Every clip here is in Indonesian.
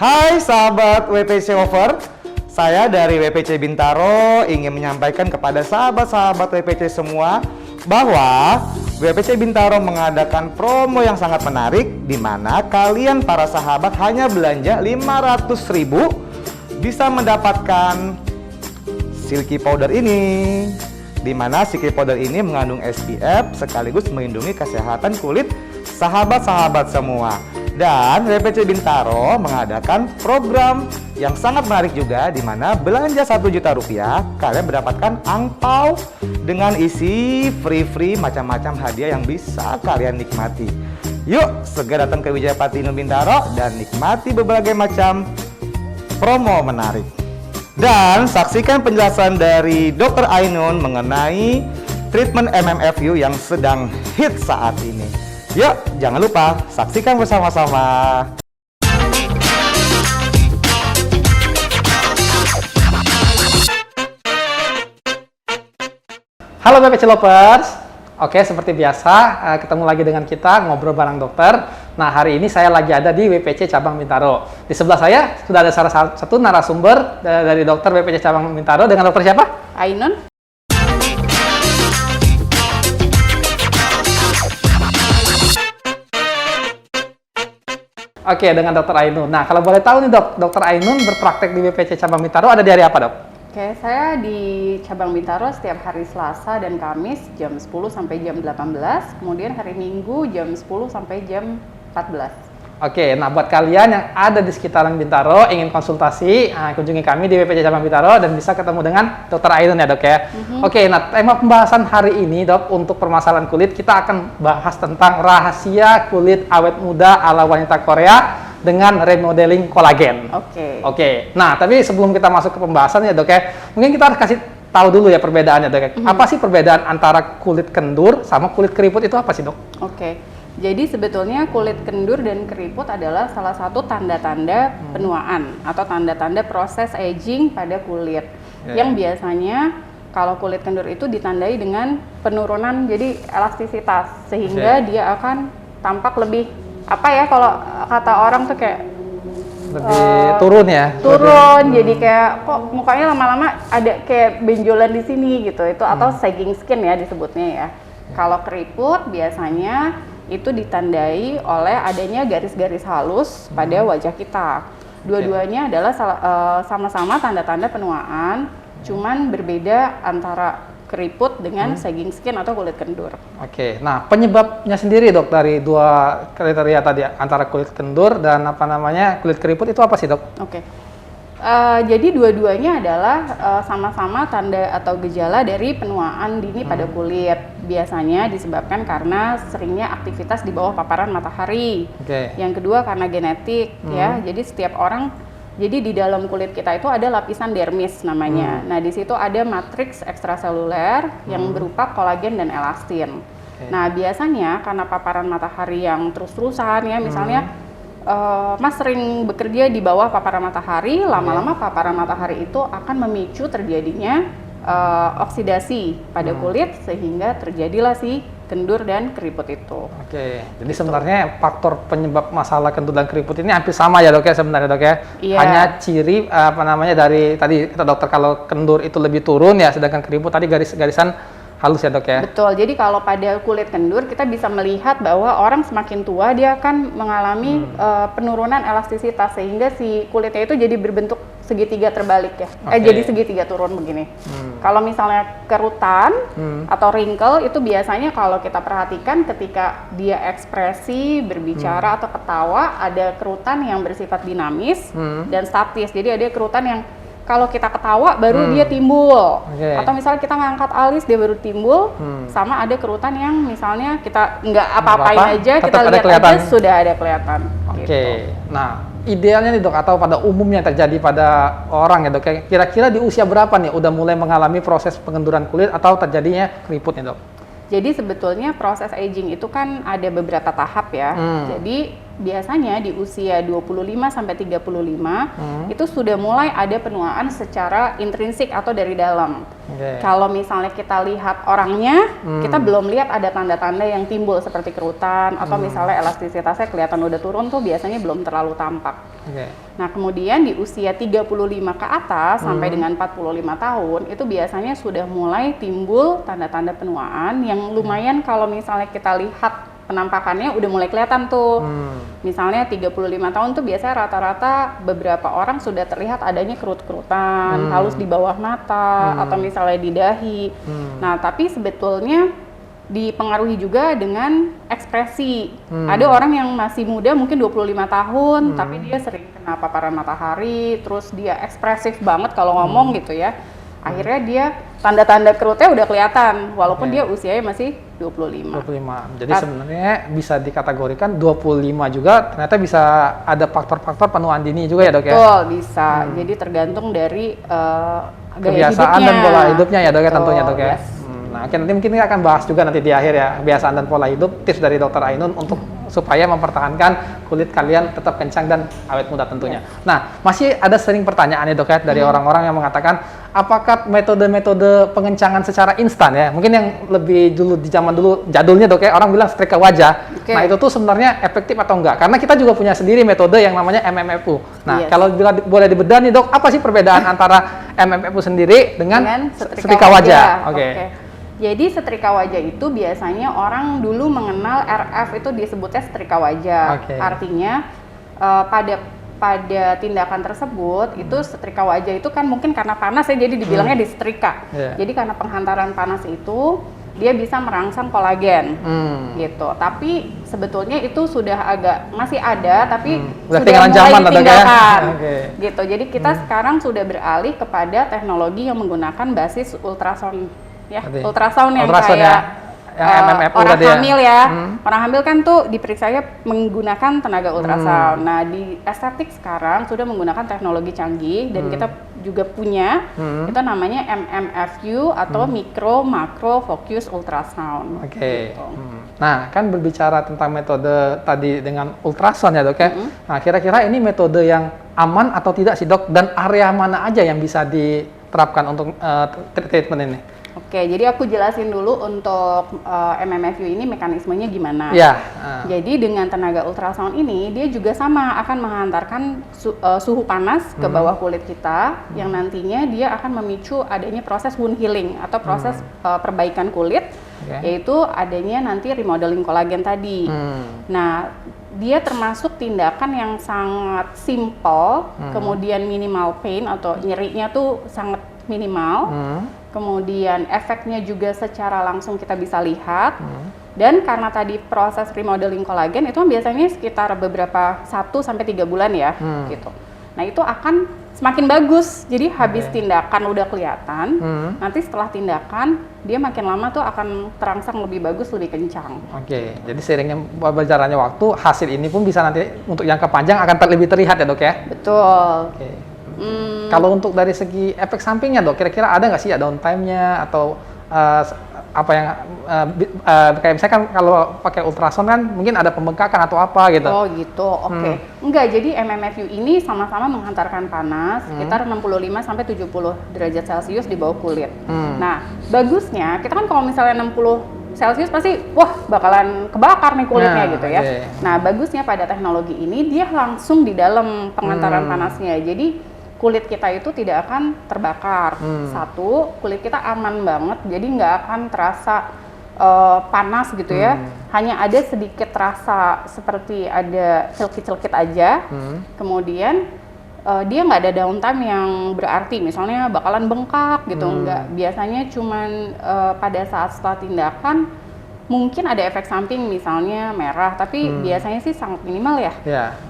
Hai sahabat WPC Over, saya dari WPC Bintaro ingin menyampaikan kepada sahabat-sahabat WPC semua bahwa WPC Bintaro mengadakan promo yang sangat menarik di mana kalian para sahabat hanya belanja 500.000 bisa mendapatkan silky powder ini, di mana silky powder ini mengandung SPF sekaligus melindungi kesehatan kulit sahabat-sahabat semua. Dan WPC Bintaro mengadakan program yang sangat menarik juga, di mana belanja 1 juta rupiah kalian mendapatkan angpau dengan isi free macam-macam hadiah yang bisa kalian nikmati. Yuk segera datang ke Wijaya Platinum Bintaro dan nikmati berbagai macam promo menarik. Dan saksikan penjelasan dari Dr. Ainun mengenai treatment MMFU yang sedang hit saat ini. Yuk, jangan lupa saksikan bersama-sama. Halo WPC Lovers. Oke, seperti biasa ketemu lagi dengan kita ngobrol bareng dokter. Nah, hari ini saya lagi ada di WPC Cabang Bintaro. Di sebelah saya sudah ada salah satu narasumber dari dokter WPC Cabang Bintaro. Dengan dokter siapa? Ainun. Oke, dengan dokter Ainun. Nah, kalau boleh tahu nih dok, dokter Ainun berpraktek di WPC Cabang Bintaro ada di hari apa dok? Oke, saya di Cabang Bintaro setiap hari Selasa dan Kamis jam 10 sampai jam 18, kemudian hari Minggu jam 10 sampai jam 14. Oke, nah buat kalian yang ada di sekitaran Bintaro ingin konsultasi, kunjungi kami di WPC Cabang Bintaro dan bisa ketemu dengan Dr. Ainun ya dok ya. Oke, nah tema pembahasan hari ini dok untuk permasalahan kulit kita akan bahas tentang rahasia kulit awet muda ala wanita Korea dengan remodeling kolagen. Oke, nah tapi sebelum kita masuk ke pembahasan ya dok ya, mungkin kita harus kasih tahu dulu ya perbedaannya dok ya. Apa sih perbedaan antara kulit kendur sama kulit keriput itu apa sih dok? Oke. Jadi sebetulnya kulit kendur dan keriput adalah salah satu tanda-tanda penuaan atau tanda-tanda proses aging pada kulit. Yang biasanya kalau kulit kendur itu ditandai dengan penurunan jadi elastisitas sehingga dia akan tampak lebih apa ya, kalau kata orang tuh kayak lebih turun ya? Turun, jadi kayak kok mukanya lama-lama ada kayak benjolan di sini gitu. Itu atau sagging skin ya disebutnya ya. Kalau keriput biasanya itu ditandai oleh adanya garis-garis halus pada wajah kita. Dua-duanya adalah sama-sama tanda-tanda penuaan, cuman berbeda antara keriput dengan sagging skin atau kulit kendur. Oke, nah penyebabnya sendiri dok dari dua kriteria tadi antara kulit kendur dan kulit keriput itu apa sih dok? Jadi dua-duanya adalah sama-sama tanda atau gejala dari penuaan dini pada kulit. Biasanya disebabkan karena seringnya aktivitas di bawah paparan matahari. Yang kedua karena genetik ya. Jadi setiap orang, jadi di dalam kulit kita itu ada lapisan dermis namanya. Nah di situ ada matriks ekstraseluler yang berupa kolagen dan elastin. Nah biasanya karena paparan matahari yang terus-terusan ya, misalnya Mas sering bekerja di bawah paparan matahari, lama-lama paparan matahari itu akan memicu terjadinya oksidasi pada kulit sehingga terjadilah si kendur dan keriput itu. Jadi sebenarnya faktor penyebab masalah kendur dan keriput ini hampir sama ya dok ya sebenarnya dok ya. Hanya ciri dari tadi kata dokter kalau kendur itu lebih turun ya, sedangkan keriput tadi garis-garisan halus ya dok ya? Betul, jadi kalau pada kulit kendur kita bisa melihat bahwa orang semakin tua dia akan mengalami penurunan elastisitas sehingga si kulitnya itu jadi berbentuk segitiga terbalik ya, jadi segitiga turun begini. Kalau misalnya kerutan atau wrinkle itu biasanya kalau kita perhatikan ketika dia ekspresi, berbicara atau ketawa ada kerutan yang bersifat dinamis dan statis, jadi ada kerutan yang kalau kita ketawa baru dia timbul, atau misalnya kita ngangkat alis dia baru timbul, sama ada kerutan yang misalnya kita nggak apa-apain aja, kita lihat aja sudah ada kelihatan. Nah idealnya nih dok, atau pada umumnya terjadi pada orang ya dok, kira-kira di usia berapa nih udah mulai mengalami proses pengenduran kulit atau terjadinya keriput nih dok? Jadi sebetulnya proses aging itu kan ada beberapa tahap ya. Jadi biasanya di usia 25 sampai 35 itu sudah mulai ada penuaan secara intrinsik atau dari dalam. Kalau misalnya kita lihat orangnya, kita belum lihat ada tanda-tanda yang timbul seperti kerutan atau misalnya elastisitasnya kelihatan udah turun tuh biasanya belum terlalu tampak. Nah, kemudian di usia 35 ke atas sampai dengan 45 tahun itu biasanya sudah mulai timbul tanda-tanda penuaan yang lumayan kalau misalnya kita lihat penampakannya udah mulai kelihatan tuh. Misalnya 35 tahun tuh biasanya rata-rata beberapa orang sudah terlihat adanya kerut-kerutan, halus di bawah mata atau misalnya di dahi. Nah, tapi sebetulnya dipengaruhi juga dengan ekspresi. Ada orang yang masih muda mungkin 25 tahun tapi dia sering kena paparan matahari, terus dia ekspresif banget kalau ngomong gitu ya. Akhirnya dia tanda-tanda kerutnya udah kelihatan walaupun dia usianya masih 25. Jadi sebenarnya bisa dikategorikan 25 juga ternyata bisa ada faktor-faktor penuaan dini juga ya, Dok ya? Betul, bisa. Jadi tergantung dari gaya kebiasaan hidupnya. dan pola hidupnya ya, Dok ya, tentunya, Dok ya. Yes. Nah, oke, nanti mungkin kita akan bahas juga nanti di akhir ya, kebiasaan dan pola hidup, tips dari Dr. Ainun untuk supaya mempertahankan kulit kalian tetap kencang dan awet muda tentunya. Nah, masih ada sering pertanyaan ya, Dok ya, dari orang-orang yang mengatakan apakah metode-metode pengencangan secara instan ya, mungkin yang lebih dulu di zaman dulu jadulnya, Dok ya, orang bilang setrika wajah. Nah, itu tuh sebenarnya efektif atau enggak? Karena kita juga punya sendiri metode yang namanya MMFU. Nah, kalau boleh dibedah nih, Dok, apa sih perbedaan antara MMFU sendiri dengan setrika wajah? Oke. Jadi setrika wajah itu biasanya orang dulu mengenal RF itu disebutnya setrika wajah. Artinya pada tindakan tersebut itu setrika wajah itu kan mungkin karena panas ya, jadi dibilangnya disetrika. Jadi karena penghantaran panas itu dia bisa merangsang kolagen gitu. Tapi sebetulnya itu sudah masih ada tapi sudah mulai ditinggalkan gitu. Jadi kita sekarang sudah beralih kepada teknologi yang menggunakan basis ultrasound ya, ultrasound yang kayak orang hamil ya. Orang hamil kan tuh diperiksanya menggunakan tenaga ultrasound. Nah, di estetik sekarang sudah menggunakan teknologi canggih dan kita juga punya itu namanya MMFU atau micro macro focus ultrasound. Gitu. Nah, kan berbicara tentang metode tadi dengan ultrasound ya, Dok ya. Nah, kira-kira ini metode yang aman atau tidak sih, Dok, dan area mana aja yang bisa diterapkan untuk treatment ini? Oke, jadi aku jelasin dulu untuk MMFU ini mekanismenya gimana. Jadi dengan tenaga ultrasound ini, dia juga sama akan menghantarkan suhu panas ke bawah kulit kita, yang nantinya dia akan memicu adanya proses wound healing atau proses perbaikan kulit, yaitu adanya nanti remodeling kolagen tadi. Nah, dia termasuk tindakan yang sangat simple, kemudian minimal pain atau nyerinya tuh sangat minimal. Kemudian efeknya juga secara langsung kita bisa lihat. Dan karena tadi proses remodeling kolagen itu biasanya sekitar beberapa 1-3 bulan ya, gitu. Nah, itu akan semakin bagus. Jadi habis tindakan udah kelihatan, nanti setelah tindakan dia makin lama tuh akan terangsang lebih bagus, lebih kencang. Jadi seiringnya berjalannya waktu, hasil ini pun bisa nanti untuk jangka panjang akan lebih terlihat ya, Dok ya? Betul. Kalau untuk dari segi efek sampingnya, Dok, kira-kira ada nggak sih ya downtime-nya atau apa yang kayak misalnya kan kalau pakai ultrasound kan mungkin ada pembengkakan atau apa gitu? Oh gitu, oke. Enggak, jadi MMFU ini sama-sama menghantarkan panas sekitar 65-70 derajat Celcius di bawah kulit. Nah, bagusnya kita kan kalau misalnya 60 Celcius pasti wah bakalan kebakar nih kulitnya gitu ya. Nah, bagusnya pada teknologi ini dia langsung di dalam penghantaran panasnya. Jadi kulit kita itu tidak akan terbakar. Satu, kulit kita aman banget, jadi nggak akan terasa panas gitu ya. Hanya ada sedikit rasa seperti ada celkit-celkit aja. Kemudian dia nggak ada downtime yang berarti, misalnya bakalan bengkak gitu, nggak. Biasanya cuman pada saat setelah tindakan mungkin ada efek samping misalnya merah, tapi biasanya sih sangat minimal ya.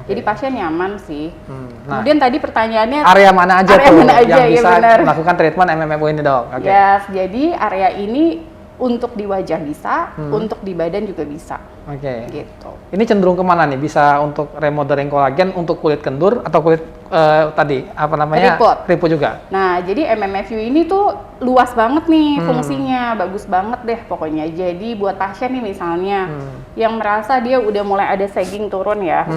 Jadi pasien nyaman sih. Kemudian tadi pertanyaannya area mana aja tuh yang bisa melakukan treatment MMFU ini, Dok? Yes, jadi area ini untuk di wajah bisa, untuk di badan juga bisa. Gitu. Ini cenderung kemana nih? Bisa untuk remodeling kolagen untuk kulit kendur atau tadi apa namanya? Keriput juga. Nah, jadi MMFU ini tuh luas banget nih fungsinya, bagus banget deh pokoknya. Jadi buat pasien nih misalnya yang merasa dia udah mulai ada sagging turun ya,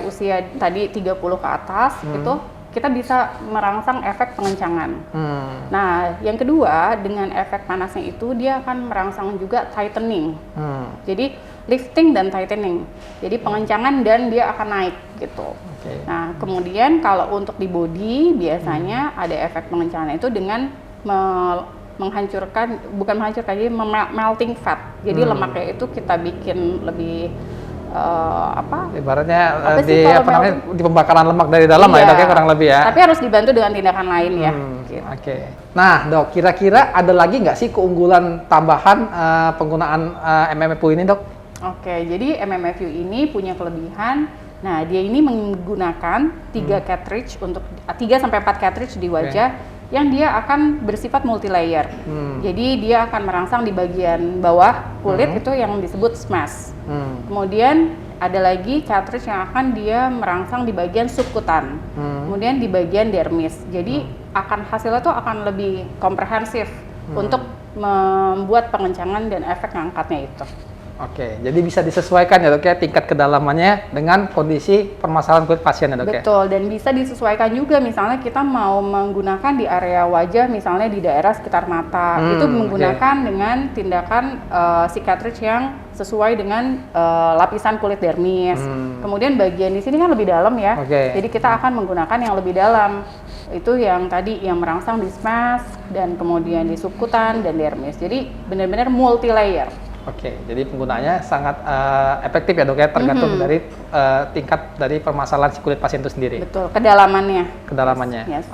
usia tadi 30 ke atas itu kita bisa merangsang efek pengencangan. Nah, yang kedua dengan efek panasnya itu dia akan merangsang juga tightening. Jadi lifting dan tightening. Jadi pengencangan dan dia akan naik gitu. Nah, kemudian kalau untuk di body biasanya ada efek pengencangan itu dengan jadi melting fat. Jadi lemaknya itu kita bikin lebih ibaratnya di pembakaran lemak dari dalam lah ya, kurang lebih ya. Tapi harus dibantu dengan tindakan lain ya. Gitu. Nah dok, kira-kira ada lagi nggak sih keunggulan tambahan penggunaan MMFU ini dok? Jadi MMFU ini punya kelebihan. Nah dia ini menggunakan 3 cartridge untuk 3 sampai 4 cartridge di wajah yang dia akan bersifat multi layer. Jadi dia akan merangsang di bagian bawah kulit itu yang disebut SMAS. Kemudian ada lagi cartridge yang akan dia merangsang di bagian subkutan. Kemudian di bagian dermis. Jadi hasilnya tuh akan lebih komprehensif untuk membuat pengencangan dan efek ngangkatnya itu. Jadi bisa disesuaikan ya dok ya tingkat kedalamannya dengan kondisi permasalahan kulit pasien ya dok ya? Betul, dan bisa disesuaikan juga misalnya kita mau menggunakan di area wajah misalnya di daerah sekitar mata itu menggunakan dengan tindakan si cartridge yang sesuai dengan lapisan kulit dermis. Kemudian bagian di sini kan lebih dalam ya, jadi kita akan menggunakan yang lebih dalam. Itu yang tadi yang merangsang di SMAS dan kemudian di subkutan dan dermis. Jadi benar-benar multi layer. Jadi penggunaannya sangat efektif ya dok ya, tergantung dari tingkat dari permasalahan si kulit pasien itu sendiri. Betul, kedalamannya. Yes.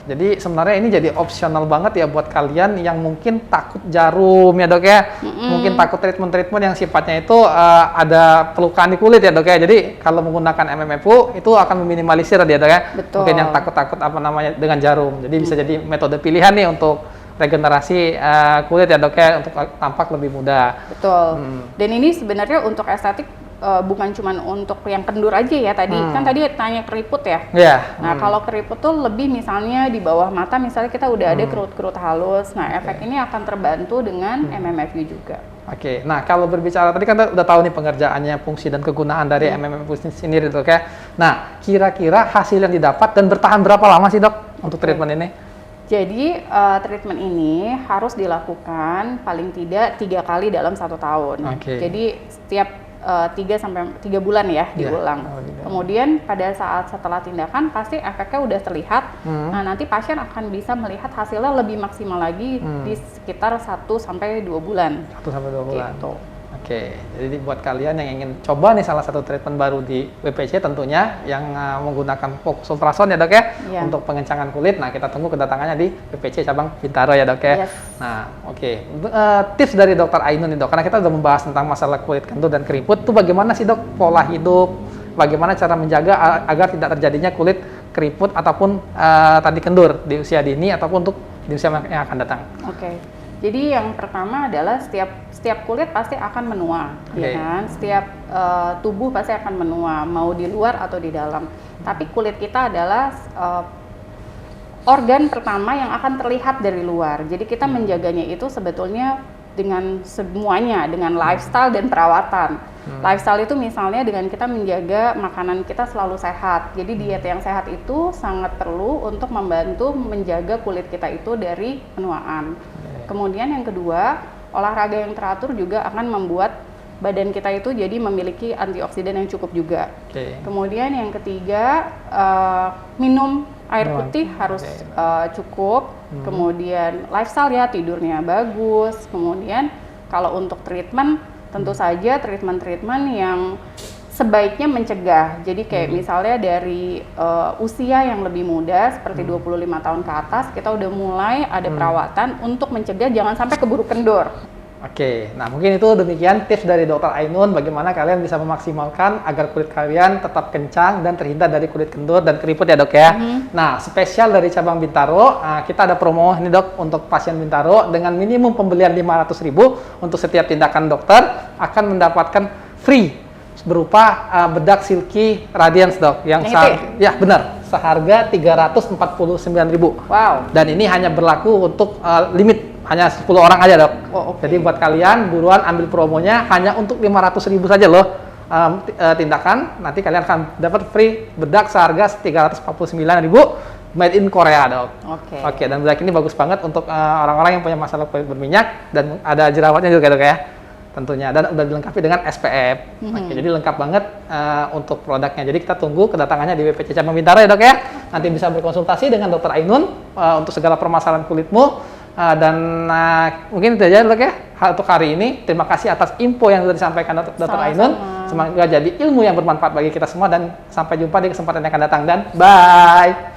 Jadi sebenarnya ini jadi opsional banget ya buat kalian yang mungkin takut jarum ya dok ya, mungkin takut treatment yang sifatnya itu ada pelukan di kulit ya dok ya. Jadi kalau menggunakan MMFU itu akan meminimalisir ya dok ya. Betul. Mungkin yang takut-takut dengan jarum. Jadi bisa jadi metode pilihan nih untuk regenerasi kulit ya dok ya, untuk tampak lebih muda. Betul. Dan ini sebenarnya untuk estetik bukan cuma untuk yang kendur aja ya tadi. Kan tadi tanya keriput ya. Nah kalau keriput tuh lebih misalnya di bawah mata misalnya kita udah ada kerut-kerut halus. Nah efek ini akan terbantu dengan MMFU juga. Nah kalau berbicara tadi kan udah tahu nih pengerjaannya, fungsi dan kegunaan dari MMFU sendiri dok ya. Nah kira-kira hasil yang didapat dan bertahan berapa lama sih dok untuk treatment ini? Jadi treatment ini harus dilakukan paling tidak 3 kali dalam 1 tahun. Jadi setiap 3 sampai 3 bulan ya diulang. Kemudian pada saat setelah tindakan pasti efeknya udah terlihat. Nah nanti pasien akan bisa melihat hasilnya lebih maksimal lagi di sekitar 1 sampai 2 bulan. 1 sampai 2 bulan. Gitu. Jadi buat kalian yang ingin coba nih salah satu treatment baru di WPC tentunya yang menggunakan fokus ultrasound ya dok ya, untuk pengencangan kulit. Nah kita tunggu kedatangannya di WPC cabang Bintaro ya dok ya. Nah tips dari dokter Ainun nih dok, karena kita udah membahas tentang masalah kulit kendur dan keriput, tuh bagaimana sih dok pola hidup, bagaimana cara menjaga agar tidak terjadinya kulit keriput ataupun tadi kendur di usia dini ataupun untuk di usia yang akan datang? Jadi yang pertama adalah setiap kulit pasti akan menua, ya kan? Setiap tubuh pasti akan menua, mau di luar atau di dalam. Tapi kulit kita adalah organ pertama yang akan terlihat dari luar. Jadi kita menjaganya itu sebetulnya dengan semuanya, dengan lifestyle dan perawatan. Lifestyle itu misalnya dengan kita menjaga makanan kita selalu sehat. Jadi diet yang sehat itu sangat perlu untuk membantu menjaga kulit kita itu dari penuaan. Kemudian yang kedua, olahraga yang teratur juga akan membuat badan kita itu jadi memiliki antioksidan yang cukup juga. Kemudian yang ketiga, minum air putih harus cukup. Kemudian lifestyle ya, tidurnya bagus. Kemudian kalau untuk treatment, tentu saja treatment yang sebaiknya mencegah. Jadi kayak misalnya dari usia yang lebih muda seperti 25 tahun ke atas, kita udah mulai ada perawatan untuk mencegah jangan sampai keburu kendur. Nah mungkin itu demikian tips dari Dr. Ainun bagaimana kalian bisa memaksimalkan agar kulit kalian tetap kencang dan terhindar dari kulit kendur dan keriput ya dok ya. Nah spesial dari cabang Bintaro, kita ada promo ini dok untuk pasien Bintaro dengan minimum pembelian 500.000 untuk setiap tindakan dokter akan mendapatkan free berupa bedak Silky Radiance dok yang ya benar seharga 349.000. Wow. Dan ini hanya berlaku untuk limit hanya 10 orang aja, Dok. Oh, oke. Jadi buat kalian buruan ambil promonya hanya untuk 500.000 saja loh. Tindakan nanti kalian akan dapat free bedak seharga 349.000 made in Korea, Dok. Oke. Oke, dan bedak ini bagus banget untuk orang-orang yang punya masalah kulit berminyak dan ada jerawatnya juga, Dok ya. Tentunya, dan udah dilengkapi dengan SPF. Oke, jadi lengkap banget untuk produknya. Jadi kita tunggu kedatangannya di WPC Cabang Bintaro ya, Dok ya. Nanti bisa berkonsultasi dengan Dokter Ainun untuk segala permasalahan kulitmu. Mungkin itu aja, Dok ya, untuk hari ini. Terima kasih atas info yang sudah disampaikan Dokter Ainun. Semoga jadi ilmu yang bermanfaat bagi kita semua, dan sampai jumpa di kesempatan yang akan datang, dan bye.